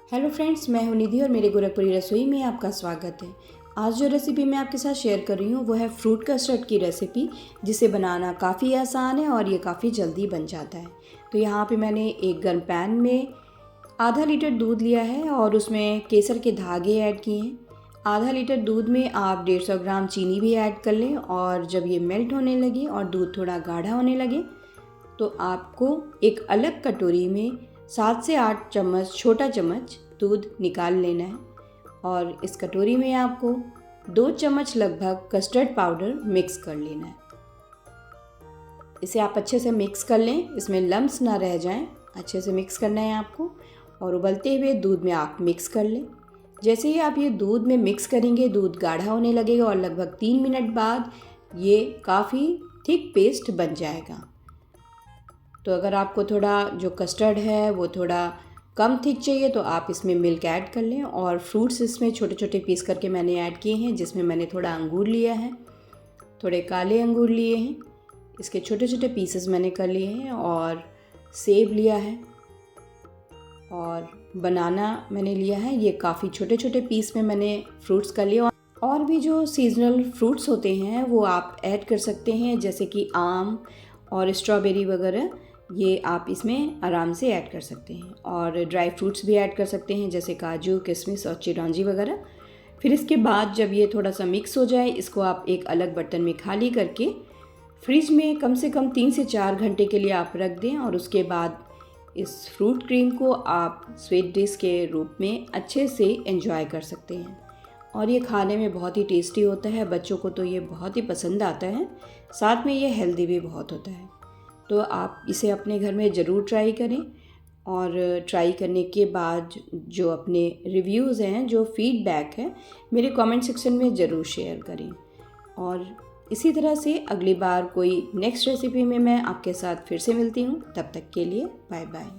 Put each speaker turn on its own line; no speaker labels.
Hello friends, मैं हूं निधि और मेरे गोरखपुरी रसोई में आपका स्वागत है। आज जो रेसिपी मैं आपके साथ शेयर कर रही हूँ वो है फ्रूट कस्टर्ड की रेसिपी, जिसे बनाना काफ़ी आसान है और ये काफ़ी जल्दी बन जाता है। तो यहाँ पे मैंने एक गर्म पैन में आधा लीटर दूध लिया है और उसमें केसर के धागे ऐड किए हैं। आधा लीटर दूध में आप 150 ग्राम चीनी भी ऐड कर लें और जब ये मेल्ट होने लगे और दूध थोड़ा गाढ़ा होने लगे तो आपको एक अलग कटोरी में 7 से 8 चम्मच छोटा चम्मच दूध निकाल लेना है और इस कटोरी में आपको 2 चम्मच लगभग कस्टर्ड पाउडर मिक्स कर लेना है। इसे आप अच्छे से मिक्स कर लें, इसमें लम्स ना रह जाएं। अच्छे से मिक्स करना है आपको और उबलते हुए दूध में आप मिक्स कर लें। जैसे ही आप ये दूध में मिक्स करेंगे दूध गाढ़ा होने लगेगा और लगभग 3 मिनट बाद ये काफ़ी थिक पेस्ट बन जाएगा। तो अगर आपको थोड़ा जो कस्टर्ड है वो थोड़ा कम थिक चाहिए तो आप इसमें मिल्क ऐड कर लें। और फ्रूट्स इसमें छोटे छोटे पीस करके मैंने ऐड किए हैं, जिसमें मैंने थोड़ा अंगूर लिया है, थोड़े काले अंगूर लिए हैं, इसके छोटे छोटे पीसेस मैंने कर लिए हैं, और सेब लिया है और बनाना मैंने लिया है। ये काफ़ी छोटे छोटे पीस में मैंने फ्रूट्स कर लिए। और भी जो सीजनल फ्रूट्स होते हैं वो आप ऐड कर सकते हैं, जैसे कि आम और स्ट्रॉबेरी वगैरह, ये आप इसमें आराम से ऐड कर सकते हैं। और ड्राई फ्रूट्स भी ऐड कर सकते हैं, जैसे काजू, किशमिश और चिरौंजी वगैरह। फिर इसके बाद जब ये थोड़ा सा मिक्स हो जाए, इसको आप एक अलग बर्तन में खाली करके फ्रिज में कम से कम 3 से 4 घंटे के लिए आप रख दें। और उसके बाद इस फ्रूट क्रीम को आप स्वीट डिश के रूप में अच्छे से एंजॉय कर सकते हैं। और ये खाने में बहुत ही टेस्टी होता है, बच्चों को तो ये बहुत ही पसंद आता है, साथ में ये हेल्दी भी बहुत होता है। तो आप इसे अपने घर में ज़रूर ट्राई करें और ट्राई करने के बाद जो अपने रिव्यूज़ हैं, जो फीडबैक है, मेरे कमेंट सेक्शन में ज़रूर शेयर करें। और इसी तरह से अगली बार कोई नेक्स्ट रेसिपी में मैं आपके साथ फिर से मिलती हूँ। तब तक के लिए बाय बाय।